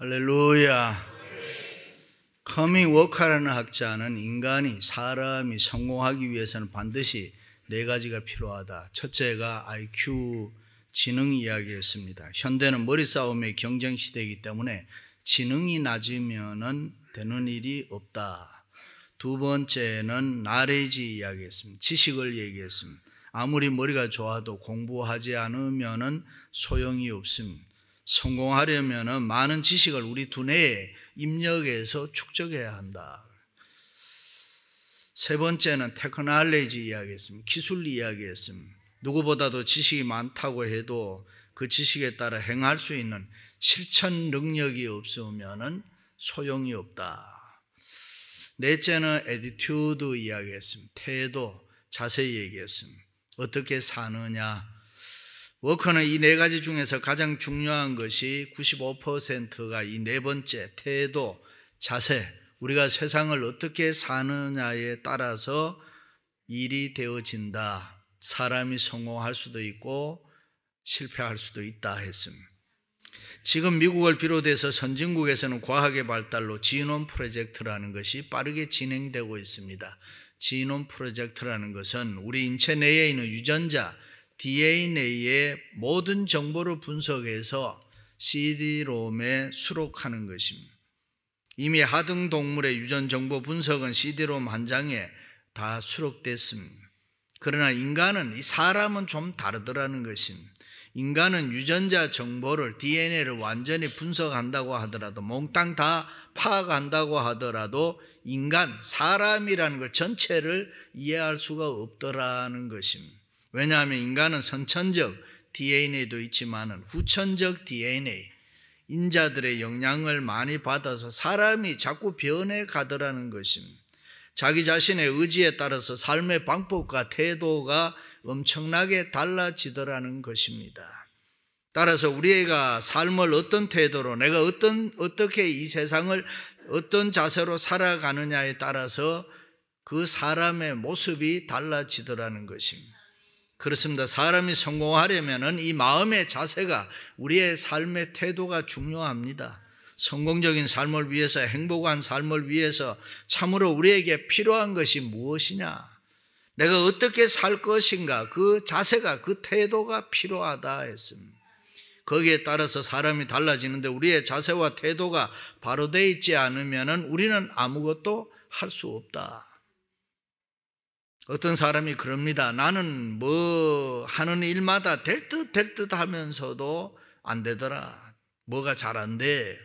할렐루야. 커밍 워커라는 학자는 사람이 성공하기 위해서는 반드시 네 가지가 필요하다. 첫째가 IQ, 지능 이야기했습니다. 현대는 머리 싸움의 경쟁 시대이기 때문에 지능이 낮으면 되는 일이 없다. 두 번째는 나레지 이야기했습니다. 지식을 얘기했습니다. 아무리 머리가 좋아도 공부하지 않으면 소용이 없습니다. 성공하려면 많은 지식을 우리 두뇌에 입력해서 축적해야 한다. 세 번째는 테크놀로지 이야기했습니다. 기술 이야기했습니다. 누구보다도 지식이 많다고 해도 그 지식에 따라 행할 수 있는 실천 능력이 없으면 소용이 없다. 넷째는 애티튜드 이야기했습니다. 태도, 자세히 얘기했습니다. 어떻게 사느냐. 워커는 이 네 가지 중에서 가장 중요한 것이 95%가 이 네 번째 태도, 자세, 우리가 세상을 어떻게 사느냐에 따라서 일이 되어진다. 사람이 성공할 수도 있고 실패할 수도 있다 했습니다. 지금 미국을 비롯해서 선진국에서는 과학의 발달로 지노움 프로젝트라는 것이 빠르게 진행되고 있습니다. 지노움 프로젝트라는 것은 우리 인체 내에 있는 유전자 DNA의 모든 정보를 분석해서 CD롬에 수록하는 것입니다. 이미 하등 동물의 유전 정보 분석은 CD롬 한 장에 다 수록됐습니다. 그러나 이 사람은 좀 다르더라는 것입니다. 인간은 유전자 정보를 DNA를 완전히 분석한다고 하더라도 몽땅 다 파악한다고 하더라도 사람이라는 걸 전체를 이해할 수가 없더라는 것입니다. 왜냐하면 인간은 선천적 DNA도 있지만 후천적 DNA, 인자들의 영향을 많이 받아서 사람이 자꾸 변해 가더라는 것입니다. 자기 자신의 의지에 따라서 삶의 방법과 태도가 엄청나게 달라지더라는 것입니다. 따라서 우리가 삶을 어떤 태도로 내가 어떻게 이 세상을 어떤 자세로 살아가느냐에 따라서 그 사람의 모습이 달라지더라는 것입니다. 그렇습니다. 사람이 성공하려면 이 마음의 자세가 우리의 삶의 태도가 중요합니다. 성공적인 삶을 위해서 행복한 삶을 위해서 참으로 우리에게 필요한 것이 무엇이냐? 내가 어떻게 살 것인가? 그 자세가 그 태도가 필요하다 했습니다. 거기에 따라서 사람이 달라지는데 우리의 자세와 태도가 바로 되어 있지 않으면 우리는 아무것도 할 수 없다. 어떤 사람이 그럽니다. 나는 하는 일마다 될 듯 하면서도 안 되더라. 뭐가 잘 안 돼.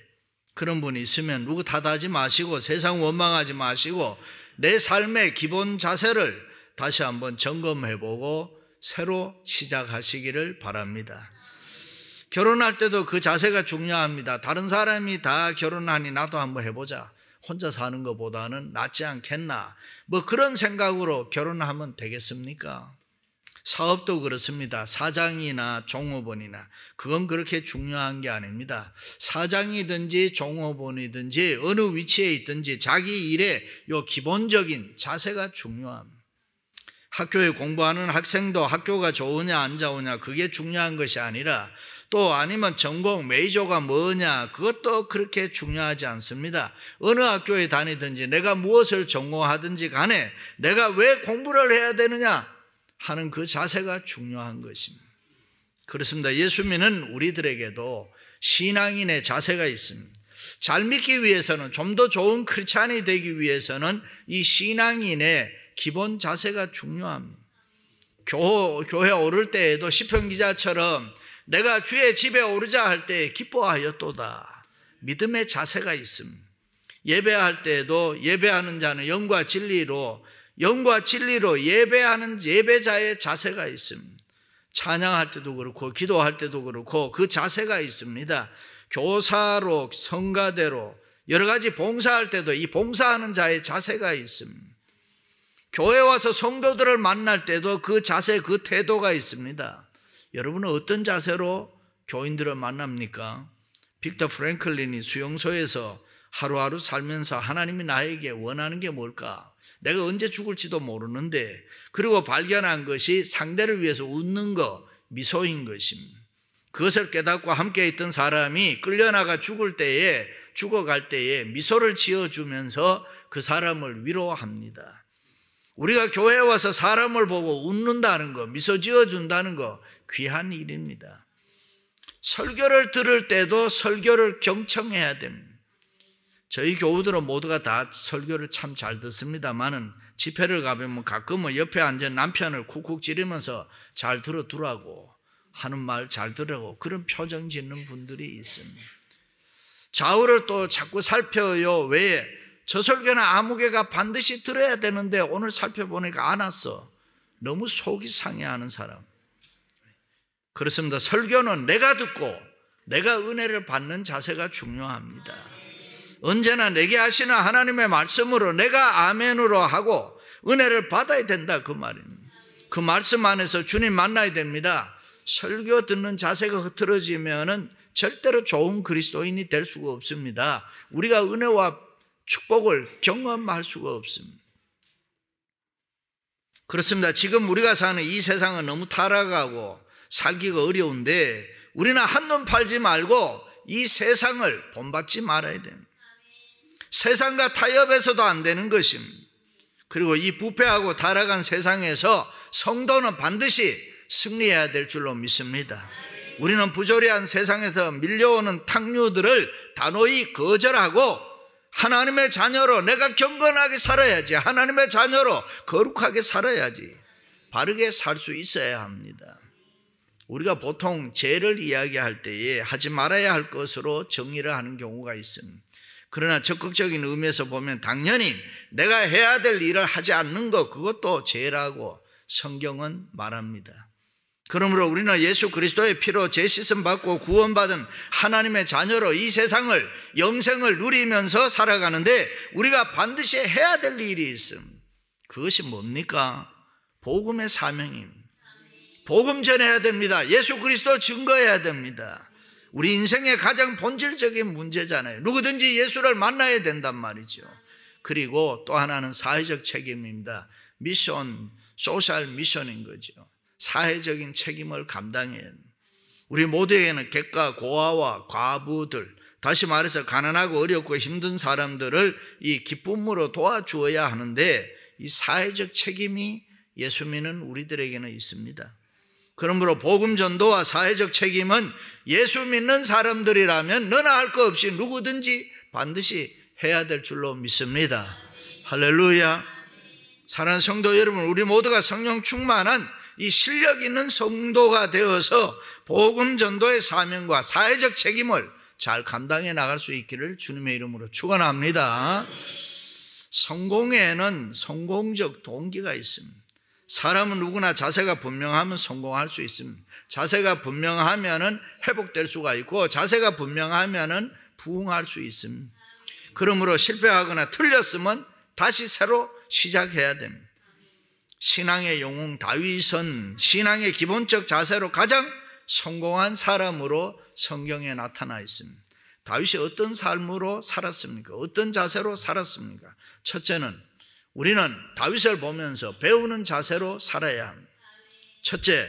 그런 분이 있으면 누구 탓하지 마시고 세상 원망하지 마시고 내 삶의 기본 자세를 다시 한번 점검해보고 새로 시작하시기를 바랍니다. 결혼할 때도 그 자세가 중요합니다. 다른 사람이 다 결혼하니 나도 한번 해보자. 혼자 사는 것보다는 낫지 않겠나. 그런 생각으로 결혼하면 되겠습니까? 사업도 그렇습니다. 사장이나 종업원이나 그건 그렇게 중요한 게 아닙니다. 사장이든지 종업원이든지 어느 위치에 있든지 자기 일에 요 기본적인 자세가 중요합니다. 학교에 공부하는 학생도 학교가 좋으냐 안 좋으냐 그게 중요한 것이 아니라 또 아니면 전공 메이저가 뭐냐 그것도 그렇게 중요하지 않습니다. 어느 학교에 다니든지 내가 무엇을 전공하든지 간에 내가 왜 공부를 해야 되느냐 하는 그 자세가 중요한 것입니다. 그렇습니다. 예수 믿는 우리들에게도 신앙인의 자세가 있습니다. 잘 믿기 위해서는 좀 더 좋은 크리스찬이 되기 위해서는 이 신앙인의 기본 자세가 중요합니다. 교회 오를 때에도 시편 기자처럼 내가 주의 집에 오르자 할 때 기뻐하였도다. 믿음의 자세가 있습니다. 예배할 때에도 예배하는 자는 영과 진리로 예배하는 예배자의 자세가 있습니다. 찬양할 때도 그렇고 기도할 때도 그렇고 그 자세가 있습니다. 교사로 성가대로 여러 가지 봉사할 때도 이 봉사하는 자의 자세가 있습니다. 교회 와서 성도들을 만날 때도 그 자세 그 태도가 있습니다. 여러분은 어떤 자세로 교인들을 만납니까? 빅터 프랭클린이 수용소에서 하루하루 살면서 하나님이 나에게 원하는 게 뭘까? 내가 언제 죽을지도 모르는데 그리고 발견한 것이 상대를 위해서 웃는 것, 미소인 것입니다. 그것을 깨닫고 함께 있던 사람이 끌려나가 죽어갈 때에 미소를 지어주면서 그 사람을 위로합니다. 우리가 교회에 와서 사람을 보고 웃는다는 거, 미소 지어준다는 거 귀한 일입니다. 설교를 들을 때도 설교를 경청해야 됩니다. 저희 교우들은 모두가 다 설교를 참 잘 듣습니다만은 집회를 가보면 가끔은 옆에 앉은 남편을 쿡쿡 찌르면서 잘 들어두라고 하는 말 잘 들으라고 그런 표정 짓는 분들이 있습니다. 좌우를 또 자꾸 살펴요. 왜? 저 설교는 아무개가 반드시 들어야 되는데 오늘 살펴보니까 안 왔어. 너무 속이 상해하는 사람. 그렇습니다. 설교는 내가 듣고 내가 은혜를 받는 자세가 중요합니다. 언제나 내게 하시는 하나님의 말씀으로 내가 아멘으로 하고 은혜를 받아야 된다 그 말입니다. 그 말씀 안에서 주님 만나야 됩니다. 설교 듣는 자세가 흐트러지면은 절대로 좋은 그리스도인이 될 수가 없습니다. 우리가 은혜와 축복을 경험할 수가 없습니다. 그렇습니다. 지금 우리가 사는 이 세상은 너무 타락하고 살기가 어려운데 우리는 한눈 팔지 말고 이 세상을 본받지 말아야 됩니다. 세상과 타협해서도 안 되는 것입니다. 그리고 이 부패하고 타락한 세상에서 성도는 반드시 승리해야 될 줄로 믿습니다. 우리는 부조리한 세상에서 밀려오는 탕류들을 단호히 거절하고 하나님의 자녀로 내가 경건하게 살아야지, 하나님의 자녀로 거룩하게 살아야지, 바르게 살 수 있어야 합니다. 우리가 보통 죄를 이야기할 때에 하지 말아야 할 것으로 정의를 하는 경우가 있습니다. 그러나 적극적인 의미에서 보면 당연히 내가 해야 될 일을 하지 않는 것, 그것도 죄라고 성경은 말합니다. 그러므로 우리는 예수 그리스도의 피로 죄씻음 받고 구원받은 하나님의 자녀로 이 세상을, 영생을 누리면서 살아가는데 우리가 반드시 해야 될 일이 있습니다. 그것이 뭡니까? 복음의 사명입니다. 복음 전해야 됩니다. 예수 그리스도 증거해야 됩니다. 우리 인생의 가장 본질적인 문제잖아요. 누구든지 예수를 만나야 된단 말이죠. 그리고 또 하나는 사회적 책임입니다. 미션, 소셜 미션인 거죠. 사회적인 책임을 감당해야 합니다. 우리 모두에게는 객가 고아와 과부들, 다시 말해서 가난하고 어렵고 힘든 사람들을 이 기쁨으로 도와주어야 하는데 이 사회적 책임이 예수 믿는 우리들에게는 있습니다. 그러므로 복음 전도와 사회적 책임은 예수 믿는 사람들이라면 너나 할 거 없이 누구든지 반드시 해야 될 줄로 믿습니다. 할렐루야. 사랑하는 성도 여러분, 우리 모두가 성령 충만한 이 실력 있는 성도가 되어서 복음 전도의 사명과 사회적 책임을 잘 감당해 나갈 수 있기를 주님의 이름으로 축원합니다. 성공에는 성공적 동기가 있습니다. 사람은 누구나 자세가 분명하면 성공할 수 있습니다. 자세가 분명하면은 회복될 수가 있고 자세가 분명하면은 부흥할 수 있습니다. 그러므로 실패하거나 틀렸으면 다시 새로 시작해야 됩니다. 신앙의 영웅 다윗은 신앙의 기본적 자세로 가장 성공한 사람으로 성경에 나타나 있습니다. 다윗이 어떤 삶으로 살았습니까? 어떤 자세로 살았습니까? 첫째는 우리는 다윗을 보면서 배우는 자세로 살아야 합니다. 첫째,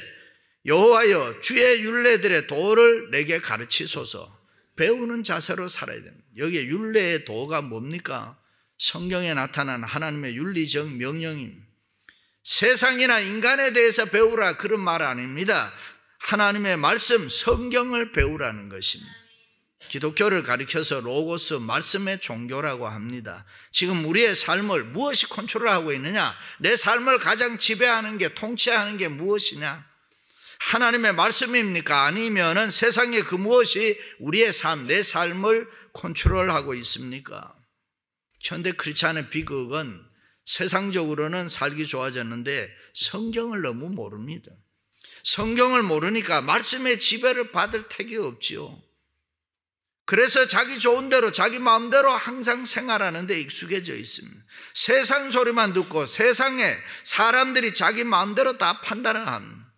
여호와여 주의 율례들의 도를 내게 가르치소서. 배우는 자세로 살아야 됩니다. 여기에 율례의 도가 뭡니까? 성경에 나타난 하나님의 윤리적 명령입니다. 세상이나 인간에 대해서 배우라 그런 말 아닙니다. 하나님의 말씀, 성경을 배우라는 것입니다. 기독교를 가리켜서 로고스, 말씀의 종교라고 합니다. 지금 우리의 삶을 무엇이 컨트롤하고 있느냐? 내 삶을 가장 지배하는 게, 통치하는 게 무엇이냐? 하나님의 말씀입니까? 아니면은 세상의 그 무엇이 우리의 삶, 내 삶을 컨트롤하고 있습니까? 현대 크리스찬의 비극은 세상적으로는 살기 좋아졌는데 성경을 너무 모릅니다. 성경을 모르니까 말씀의 지배를 받을 택이 없지요. 그래서 자기 좋은 대로 자기 마음대로 항상 생활하는 데 익숙해져 있습니다. 세상 소리만 듣고 세상에 사람들이 자기 마음대로 다 판단을 합니다.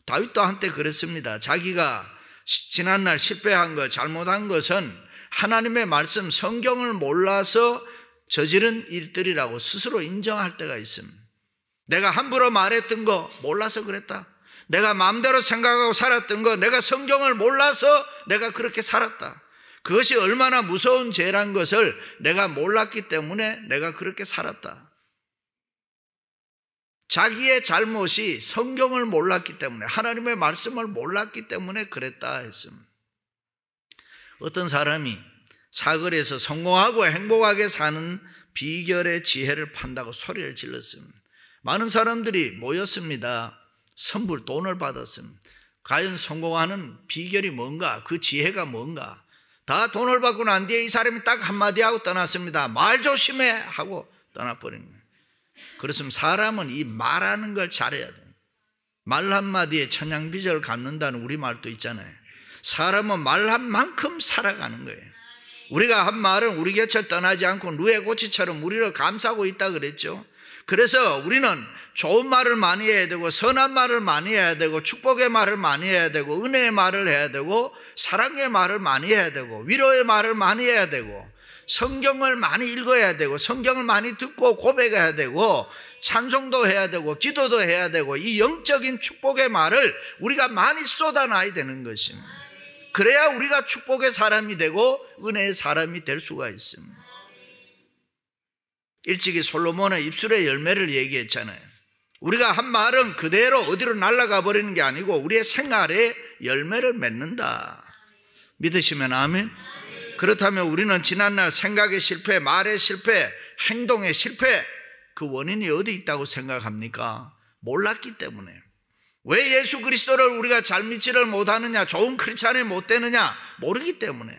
다윗도 한때 그랬습니다. 자기가 지난날 실패한 것, 잘못한 것은 하나님의 말씀, 성경을 몰라서 저지른 일들이라고 스스로 인정할 때가 있습니다. 내가 함부로 말했던 거 몰라서 그랬다. 내가 마음대로 생각하고 살았던 거, 내가 성경을 몰라서 내가 그렇게 살았다. 그것이 얼마나 무서운 죄란 것을 내가 몰랐기 때문에 내가 그렇게 살았다. 자기의 잘못이 성경을 몰랐기 때문에, 하나님의 말씀을 몰랐기 때문에 그랬다 했습니다. 어떤 사람이 사거리에서 성공하고 행복하게 사는 비결의 지혜를 판다고 소리를 질렀습니다. 많은 사람들이 모였습니다. 선불 돈을 받았습니다. 과연 성공하는 비결이 뭔가, 그 지혜가 뭔가. 다 돈을 받고 난 뒤에 이 사람이 딱 한마디 하고 떠났습니다. 말 조심해 하고 떠나버린 거예요. 그렇습니다. 사람은 이 말하는 걸 잘해야 돼요. 말 한마디에 천냥빚을 갚는다는 우리말도 있잖아요. 사람은 말한 만큼 살아가는 거예요. 우리가 한 말은 우리 곁을 떠나지 않고 누에 고치처럼 우리를 감싸고 있다 그랬죠. 그래서 우리는 좋은 말을 많이 해야 되고, 선한 말을 많이 해야 되고, 축복의 말을 많이 해야 되고, 은혜의 말을 해야 되고, 사랑의 말을 많이 해야 되고, 위로의 말을 많이 해야 되고, 성경을 많이 읽어야 되고, 성경을 많이 듣고 고백해야 되고, 찬송도 해야 되고, 기도도 해야 되고, 이 영적인 축복의 말을 우리가 많이 쏟아놔야 되는 것입니다. 그래야 우리가 축복의 사람이 되고 은혜의 사람이 될 수가 있습니다. 일찍이 솔로몬의 입술의 열매를 얘기했잖아요. 우리가 한 말은 그대로 어디로 날아가 버리는 게 아니고 우리의 생활에 열매를 맺는다. 믿으시면 아멘. 그렇다면 우리는 지난날 생각의 실패, 말의 실패, 행동의 실패, 그 원인이 어디 있다고 생각합니까? 몰랐기 때문에. 왜 예수 그리스도를 우리가 잘 믿지를 못하느냐, 좋은 크리스찬이 못 되느냐? 모르기 때문에.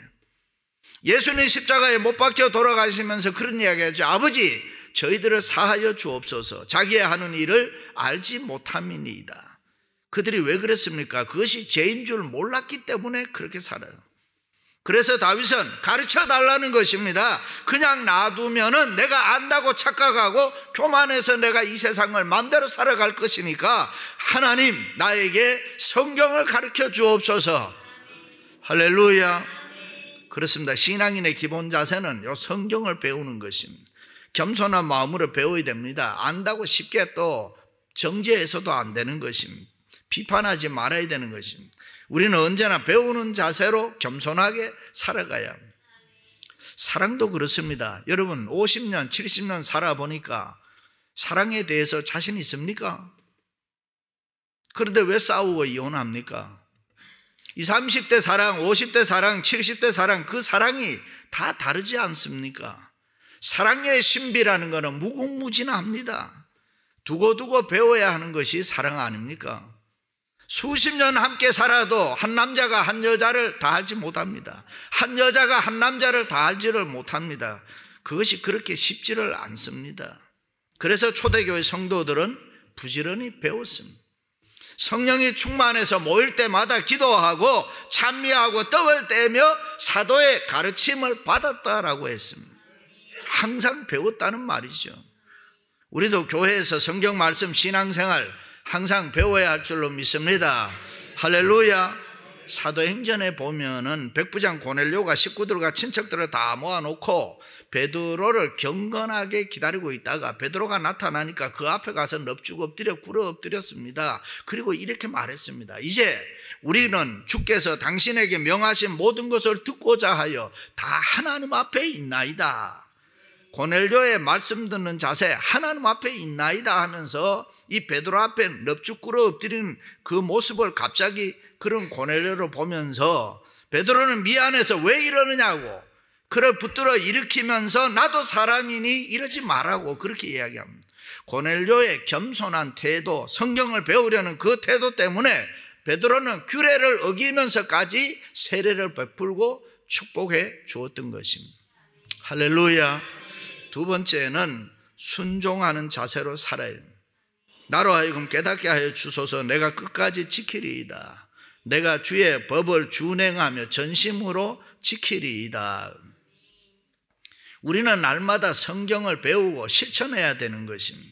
예수님 십자가에 못 박혀 돌아가시면서 그런 이야기 하죠. 아버지, 저희들을 사하여 주옵소서. 자기의 하는 일을 알지 못함이니이다. 그들이 왜 그랬습니까? 그것이 죄인 줄 몰랐기 때문에 그렇게 살아요. 그래서 다윗은 가르쳐 달라는 것입니다. 그냥 놔두면은 내가 안다고 착각하고 교만해서 내가 이 세상을 마음대로 살아갈 것이니까 하나님 나에게 성경을 가르쳐 주옵소서. 할렐루야. 그렇습니다. 신앙인의 기본 자세는 요 성경을 배우는 것입니다. 겸손한 마음으로 배워야 됩니다. 안다고 쉽게 또 정죄해서도 안 되는 것입니다. 비판하지 말아야 되는 것입니다. 우리는 언제나 배우는 자세로 겸손하게 살아가야 합니다. 사랑도 그렇습니다. 여러분 50년, 70년 살아보니까 사랑에 대해서 자신 있습니까? 그런데 왜 싸우고 이혼합니까? 20, 30대 사랑, 50대 사랑, 70대 사랑, 그 사랑이 다 다르지 않습니까? 사랑의 신비라는 것은 무궁무진합니다. 두고두고 배워야 하는 것이 사랑 아닙니까? 수십 년 함께 살아도 한 남자가 한 여자를 다 알지 못합니다. 한 여자가 한 남자를 다 알지를 못합니다. 그것이 그렇게 쉽지를 않습니다. 그래서 초대교회 성도들은 부지런히 배웠습니다. 성령이 충만해서 모일 때마다 기도하고 찬미하고 떡을 떼며 사도의 가르침을 받았다라고 했습니다. 항상 배웠다는 말이죠. 우리도 교회에서 성경 말씀 신앙생활 항상 배워야 할 줄로 믿습니다. 할렐루야. 사도행전에 보면은 백부장 고넬료가 식구들과 친척들을 다 모아놓고 베드로를 경건하게 기다리고 있다가 베드로가 나타나니까 그 앞에 가서 넙죽 엎드려 꿇어 엎드렸습니다. 그리고 이렇게 말했습니다. 이제 우리는 주께서 당신에게 명하신 모든 것을 듣고자 하여 다 하나님 앞에 있나이다. 고넬료의 말씀 듣는 자세, 하나님 앞에 있나이다 하면서 이 베드로 앞에 넙죽 꿇어 엎드리는 그 모습을 갑자기 그런 고넬료를 보면서 베드로는 미안해서 왜 이러느냐고 그를 붙들어 일으키면서 나도 사람이니 이러지 말라고 그렇게 이야기합니다. 고넬료의 겸손한 태도, 성경을 배우려는 그 태도 때문에 베드로는 규례를 어기면서까지 세례를 베풀고 축복해 주었던 것입니다. 할렐루야. 두 번째는 순종하는 자세로 살아야 합니다. 나로 하여금 깨닫게 하여 주소서. 내가 끝까지 지키리이다. 내가 주의 법을 준행하며 전심으로 지키리이다. 우리는 날마다 성경을 배우고 실천해야 되는 것입니다.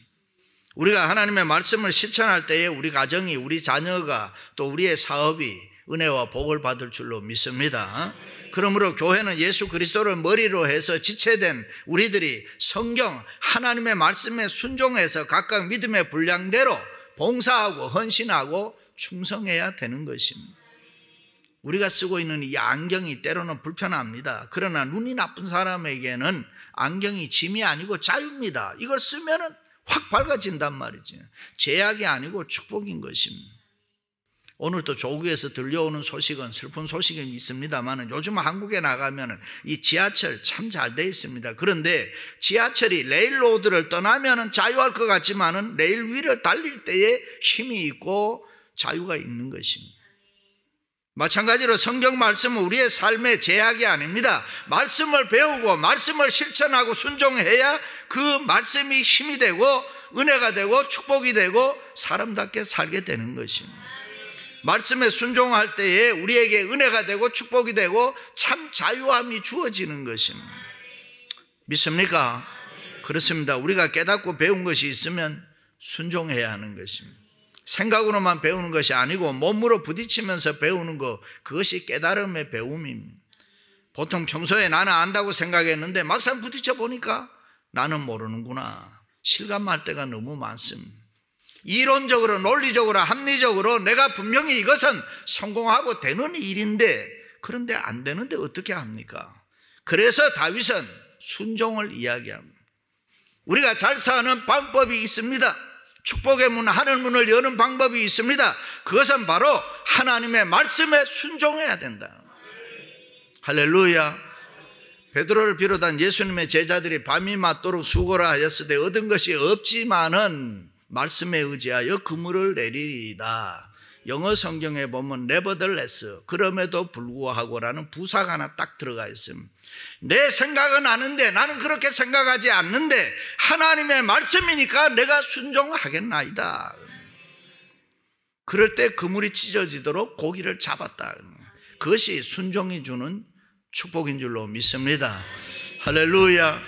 우리가 하나님의 말씀을 실천할 때에 우리 가정이, 우리 자녀가, 또 우리의 사업이 은혜와 복을 받을 줄로 믿습니다. 그러므로 교회는 예수 그리스도를 머리로 해서 지체된 우리들이 성경 하나님의 말씀에 순종해서 각각 믿음의 분량대로 봉사하고 헌신하고 충성해야 되는 것입니다. 우리가 쓰고 있는 이 안경이 때로는 불편합니다. 그러나 눈이 나쁜 사람에게는 안경이 짐이 아니고 자유입니다. 이걸 쓰면은 확 밝아진단 말이죠. 제약이 아니고 축복인 것입니다. 오늘도 조국에서 들려오는 소식은 슬픈 소식이 있습니다만 요즘 한국에 나가면 이 지하철 참 잘 돼 있습니다. 그런데 지하철이 레일로드를 떠나면 자유할 것 같지만 레일 위를 달릴 때에 힘이 있고 자유가 있는 것입니다. 마찬가지로 성경 말씀은 우리의 삶의 제약이 아닙니다. 말씀을 배우고 말씀을 실천하고 순종해야 그 말씀이 힘이 되고 은혜가 되고 축복이 되고 사람답게 살게 되는 것입니다. 말씀에 순종할 때에 우리에게 은혜가 되고 축복이 되고 참 자유함이 주어지는 것입니다. 믿습니까? 그렇습니다. 우리가 깨닫고 배운 것이 있으면 순종해야 하는 것입니다. 생각으로만 배우는 것이 아니고 몸으로 부딪히면서 배우는 것, 그것이 깨달음의 배움입니다. 보통 평소에 나는 안다고 생각했는데 막상 부딪혀 보니까 나는 모르는구나. 실감할 때가 너무 많습니다. 이론적으로 논리적으로 합리적으로 내가 분명히 이것은 성공하고 되는 일인데 그런데 안 되는데 어떻게 합니까? 그래서 다윗은 순종을 이야기합니다. 우리가 잘 사는 방법이 있습니다. 축복의 문, 하늘 문을 여는 방법이 있습니다. 그것은 바로 하나님의 말씀에 순종해야 된다. 할렐루야. 베드로를 비롯한 예수님의 제자들이 밤이 맞도록 수고를 하였으되 얻은 것이 없지만은 말씀에 의지하여 그물을 내리리이다. 영어 성경에 보면 nevertheless, 그럼에도 불구하고라는 부사가 하나 딱 들어가 있습니다. 내 생각은 아는데 나는 그렇게 생각하지 않는데 하나님의 말씀이니까 내가 순종하겠나이다. 그럴 때 그물이 찢어지도록 고기를 잡았다. 그것이 순종이 주는 축복인 줄로 믿습니다. 할렐루야.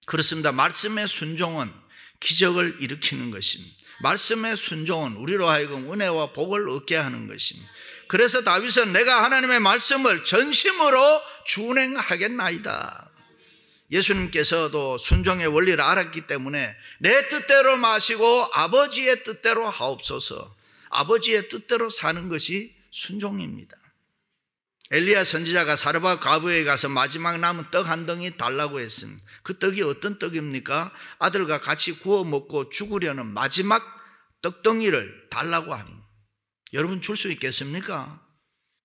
그렇습니다. 말씀의 순종은 기적을 일으키는 것입니다. 말씀의 순종은 우리로 하여금 은혜와 복을 얻게 하는 것입니다. 그래서 다윗은 내가 하나님의 말씀을 전심으로 준행하겠나이다. 예수님께서도 순종의 원리를 알았기 때문에 내 뜻대로 마시고 아버지의 뜻대로 하옵소서. 아버지의 뜻대로 사는 것이 순종입니다. 엘리야 선지자가 사르밧 과부에 가서 마지막 남은 떡 한 덩이 달라고 했습니다. 그 떡이 어떤 떡입니까? 아들과 같이 구워 먹고 죽으려는 마지막 떡덩이를 달라고 합니다. 여러분 줄 수 있겠습니까?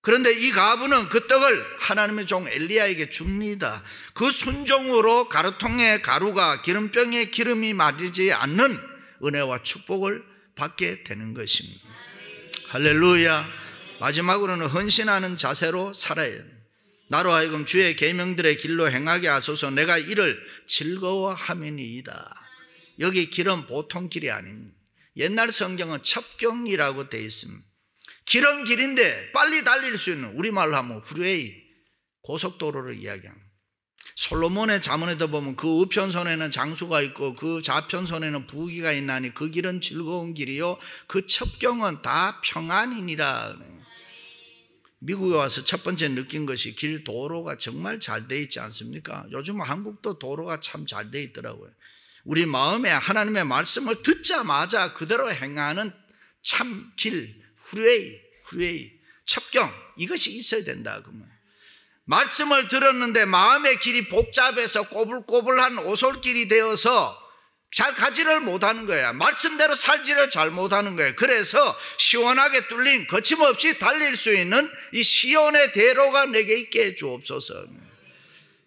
그런데 이 과부는 그 떡을 하나님의 종 엘리야에게 줍니다. 그 순종으로 가루통에 가루가 기름병에 기름이 마르지 않는 은혜와 축복을 받게 되는 것입니다. 할렐루야. 마지막으로는 헌신하는 자세로 살아야 해요. 나로 하여금 주의 계명들의 길로 행하게 하소서. 내가 이를 즐거워함이니이다. 여기 길은 보통 길이 아닙니다. 옛날 성경은 첩경이라고 되어 있습니다. 길은 길인데 빨리 달릴 수 있는, 우리말로 하면 프리웨이, 고속도로를 이야기합니다. 솔로몬의 잠언에도 보면 그 우편선에는 장수가 있고 그 좌편선에는 부귀가 있나니 그 길은 즐거운 길이요 그 첩경은 다 평안이니라. 미국에 와서 첫 번째 느낀 것이 길 도로가 정말 잘 돼 있지 않습니까? 요즘 한국도 도로가 참 잘 돼 있더라고요. 우리 마음에 하나님의 말씀을 듣자마자 그대로 행하는 참 길, 프리웨이, 첩경, 이것이 있어야 된다. 그러면 말씀을 들었는데 마음의 길이 복잡해서 꼬불꼬불한 오솔길이 되어서 잘 가지를 못하는 거야. 말씀대로 살지를 잘 못하는 거야. 그래서 시원하게 뚫린 거침없이 달릴 수 있는 이 시온의 대로가 내게 있게 해 주옵소서.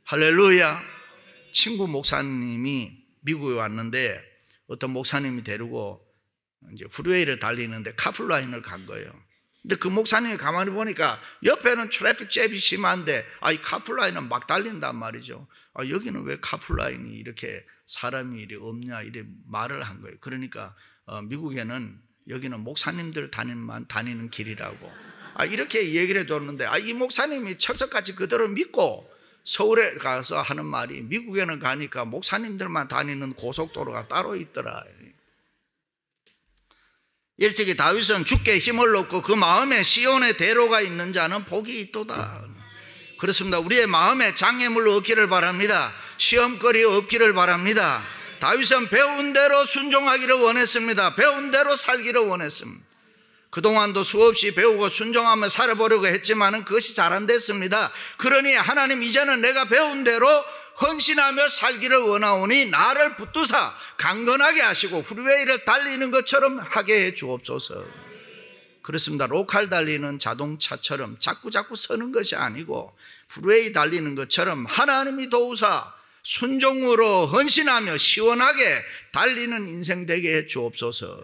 할렐루야. 친구 목사님이 미국에 왔는데 어떤 목사님이 데리고 이제 프리웨이를 달리는데 카풀라인을 간 거예요. 근데 그 목사님이 가만히 보니까 옆에는 트래픽 잽이 심한데 이 카풀라인은 막 달린단 말이죠. 여기는 왜 카풀라인이 이렇게 사람이 이리 없냐 이래 말을 한 거예요. 그러니까 미국에는 여기는 목사님들 다니는 길이라고 이렇게 얘기를 해줬는데 이 목사님이 철석같이 그대로 믿고 서울에 가서 하는 말이 미국에는 가니까 목사님들만 다니는 고속도로가 따로 있더라. 일찍이 다윗은 주께 힘을 얻고 그 마음에 시온의 대로가 있는 자는 복이 있도다. 그렇습니다. 우리의 마음에 장애물 없기를 바랍니다. 시험거리 없기를 바랍니다. 다윗은 배운 대로 순종하기를 원했습니다. 배운 대로 살기를 원했습니다. 그동안도 수없이 배우고 순종하며 살아보려고 했지만은 그것이 잘 안 됐습니다. 그러니 하나님, 이제는 내가 배운 대로 헌신하며 살기를 원하오니 나를 붙드사 강건하게 하시고 프리웨이를 달리는 것처럼 하게 해 주옵소서. 그렇습니다. 로컬 달리는 자동차처럼 자꾸 서는 것이 아니고 프리웨이 달리는 것처럼 하나님이 도우사 순종으로 헌신하며 시원하게 달리는 인생 되게 해 주옵소서.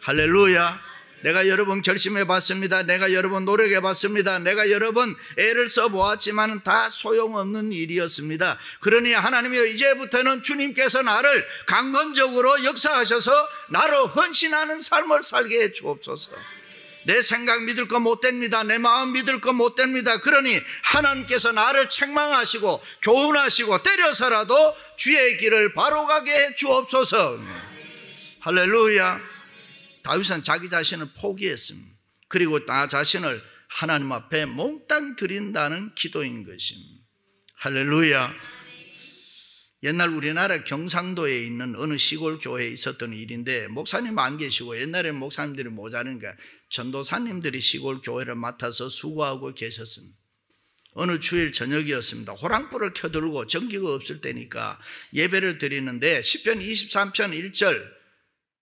할렐루야. 내가 여러 번 결심해 봤습니다. 내가 여러 번 노력해 봤습니다. 내가 여러 번 애를 써 보았지만 다 소용없는 일이었습니다. 그러니 하나님이여, 이제부터는 주님께서 나를 강건적으로 역사하셔서 나로 헌신하는 삶을 살게 해 주옵소서. 내 생각 믿을 거 못 됩니다. 내 마음 믿을 거 못 됩니다. 그러니 하나님께서 나를 책망하시고 교훈하시고 때려서라도 주의 길을 바로 가게 해 주옵소서. 할렐루야. 다윗은 자기 자신을 포기했습니다. 그리고 나 자신을 하나님 앞에 몽땅 드린다는 기도인 것입니다. 할렐루야. 옛날 우리나라 경상도에 있는 어느 시골 교회에 있었던 일인데, 목사님 안 계시고 옛날에 목사님들이 모자라니까 전도사님들이 시골 교회를 맡아서 수고하고 계셨습니다. 어느 주일 저녁이었습니다. 호랑불을 켜들고 전기가 없을 때니까 예배를 드리는데 시편 23편 1절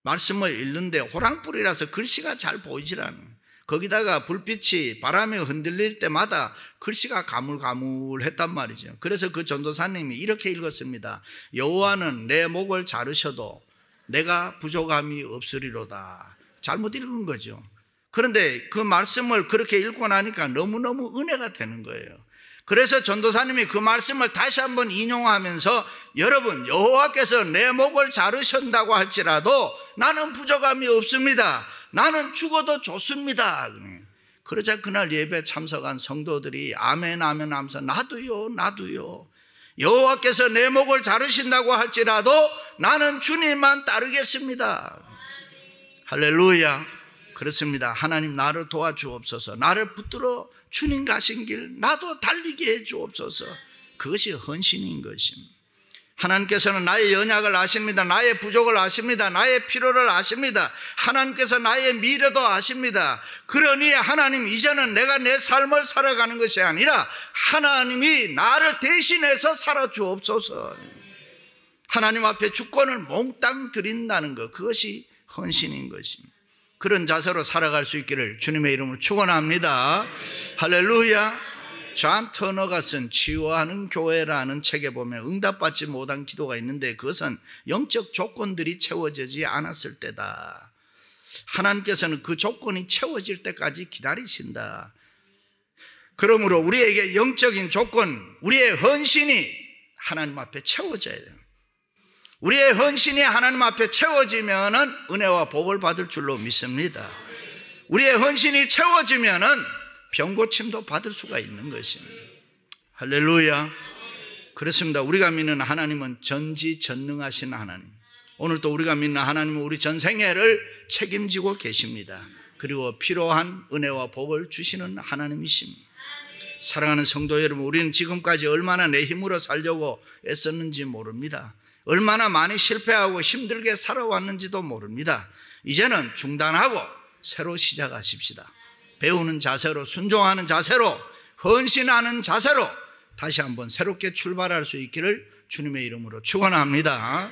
말씀을 읽는데 호랑불이라서 글씨가 잘 보이질 않아요. 거기다가 불빛이 바람에 흔들릴 때마다 글씨가 가물가물했단 말이죠. 그래서 그 전도사님이 이렇게 읽었습니다. 여호와는 내 목을 자르셔도 내가 부족함이 없으리로다. 잘못 읽은 거죠. 그런데 그 말씀을 그렇게 읽고 나니까 너무너무 은혜가 되는 거예요. 그래서 전도사님이 그 말씀을 다시 한번 인용하면서, 여러분, 여호와께서 내 목을 자르신다고 할지라도 나는 부족함이 없습니다. 나는 죽어도 좋습니다. 그러자 그날 예배 참석한 성도들이 아멘 아멘 하면서 나도요. 여호와께서 내 목을 자르신다고 할지라도 나는 주님만 따르겠습니다. 할렐루야. 그렇습니다. 하나님, 나를 도와주옵소서. 나를 붙들어 주님 가신 길 나도 달리게 해 주옵소서. 그것이 헌신인 것입니다. 하나님께서는 나의 연약을 아십니다. 나의 부족을 아십니다. 나의 필요를 아십니다. 하나님께서 나의 미래도 아십니다. 그러니 하나님, 이제는 내가 내 삶을 살아가는 것이 아니라 하나님이 나를 대신해서 살아 주옵소서. 하나님 앞에 주권을 몽땅 드린다는 것, 그것이 헌신인 것입니다. 그런 자세로 살아갈 수 있기를 주님의 이름으로 축원합니다. 할렐루야. 존 터너가 쓴 치유하는 교회라는 책에 보면 응답받지 못한 기도가 있는데, 그것은 영적 조건들이 채워지지 않았을 때다. 하나님께서는 그 조건이 채워질 때까지 기다리신다. 그러므로 우리에게 영적인 조건, 우리의 헌신이 하나님 앞에 채워져야 돼요. 우리의 헌신이 하나님 앞에 채워지면은 은혜와 복을 받을 줄로 믿습니다. 우리의 헌신이 채워지면은 병고침도 받을 수가 있는 것입니다. 할렐루야. 그렇습니다. 우리가 믿는 하나님은 전지전능하신 하나님, 오늘 또 우리가 믿는 하나님은 우리 전생애를 책임지고 계십니다. 그리고 필요한 은혜와 복을 주시는 하나님이십니다. 사랑하는 성도 여러분, 우리는 지금까지 얼마나 내 힘으로 살려고 애썼는지 모릅니다. 얼마나 많이 실패하고 힘들게 살아왔는지도 모릅니다. 이제는 중단하고 새로 시작하십시다. 배우는 자세로, 순종하는 자세로, 헌신하는 자세로 다시 한번 새롭게 출발할 수 있기를 주님의 이름으로 축원합니다.